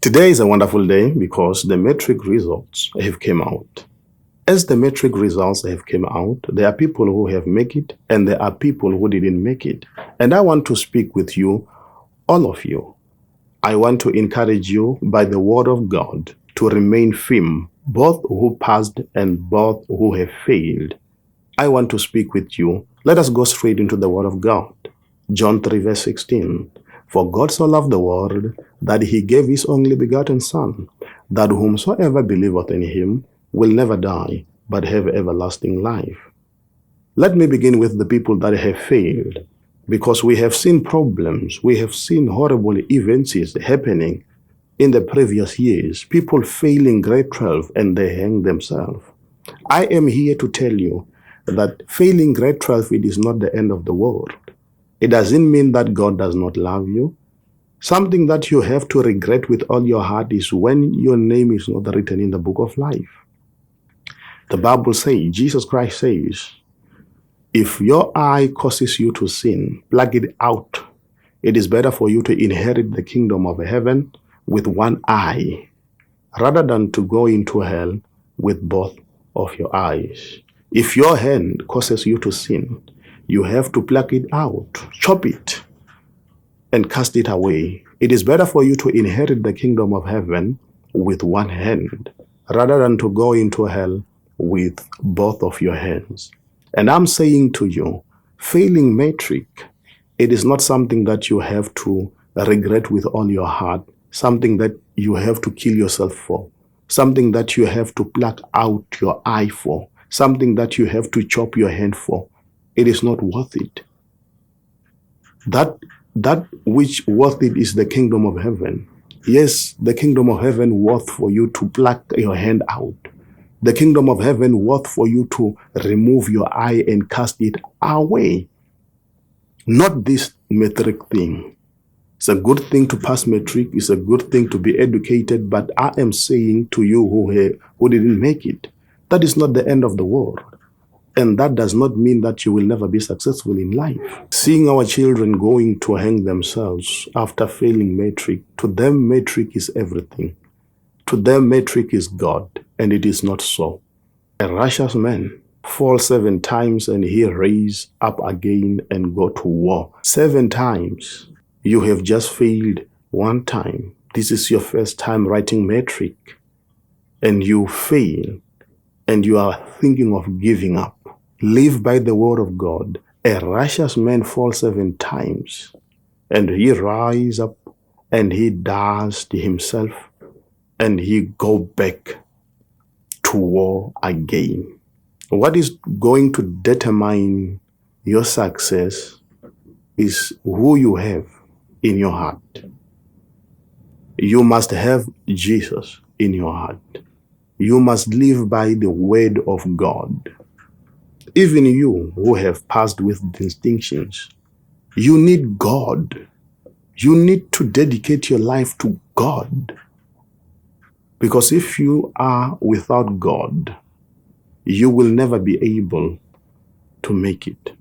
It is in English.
Today is a wonderful day because the metric results have come out. As the metric results have come out, there are people who have made it and there are people who didn't make it. And I want to speak with you, all of you. I want to encourage you by the word of God to remain firm, both who passed and both who have failed. I want to speak with you. Let us go straight into the word of God. John 3 verse 16. For God so loved the world that he gave his only begotten Son, that whomsoever believeth in him will never die, but have everlasting life. Let me begin with the people that have failed, because we have seen problems, we have seen horrible events happening in the previous years, people failing grade 12 and they hang themselves. I am here to tell you that failing grade 12, it is not the end of the world. It doesn't mean that God does not love you. Something that you have to regret with all your heart is when your name is not written in the book of life. The Bible says, Jesus Christ says, if your eye causes you to sin, pluck it out. It is better for you to inherit the kingdom of heaven with one eye, rather than to go into hell with both of your eyes. If your hand causes you to sin, you have to pluck it out, chop it, and cast it away. It is better for you to inherit the kingdom of heaven with one hand, rather than to go into hell with both of your hands. And I'm saying to you, failing metric, it is not something that you have to regret with all your heart, something that you have to kill yourself for, something that you have to pluck out your eye for, something that you have to chop your hand for. It is not worth it. That which worth it is the kingdom of heaven. Yes, the kingdom of heaven worth for you to pluck your hand out. The kingdom of heaven worth for you to remove your eye and cast it away. Not this metric thing. It's a good thing to pass metric. It's a good thing to be educated. But I am saying to you who didn't make it, that is not the end of the world. And that does not mean that you will never be successful in life. Seeing our children going to hang themselves after failing metric, to them metric is everything. To them metric is God, and it is not so. A righteous man falls 7 times and he raise up again and go to war. 7 times. You have just failed 1 time. This is your first time writing metric, and you fail, and you are thinking of giving up. Live by the word of God. A righteous man falls 7 times, and he rise up, and he does himself, and he go back to war again. What is going to determine your success is who you have in your heart. You must have Jesus in your heart. You must live by the word of God. Even you who have passed with distinctions, you need God. You need to dedicate your life to God. Because if you are without God, you will never be able to make it.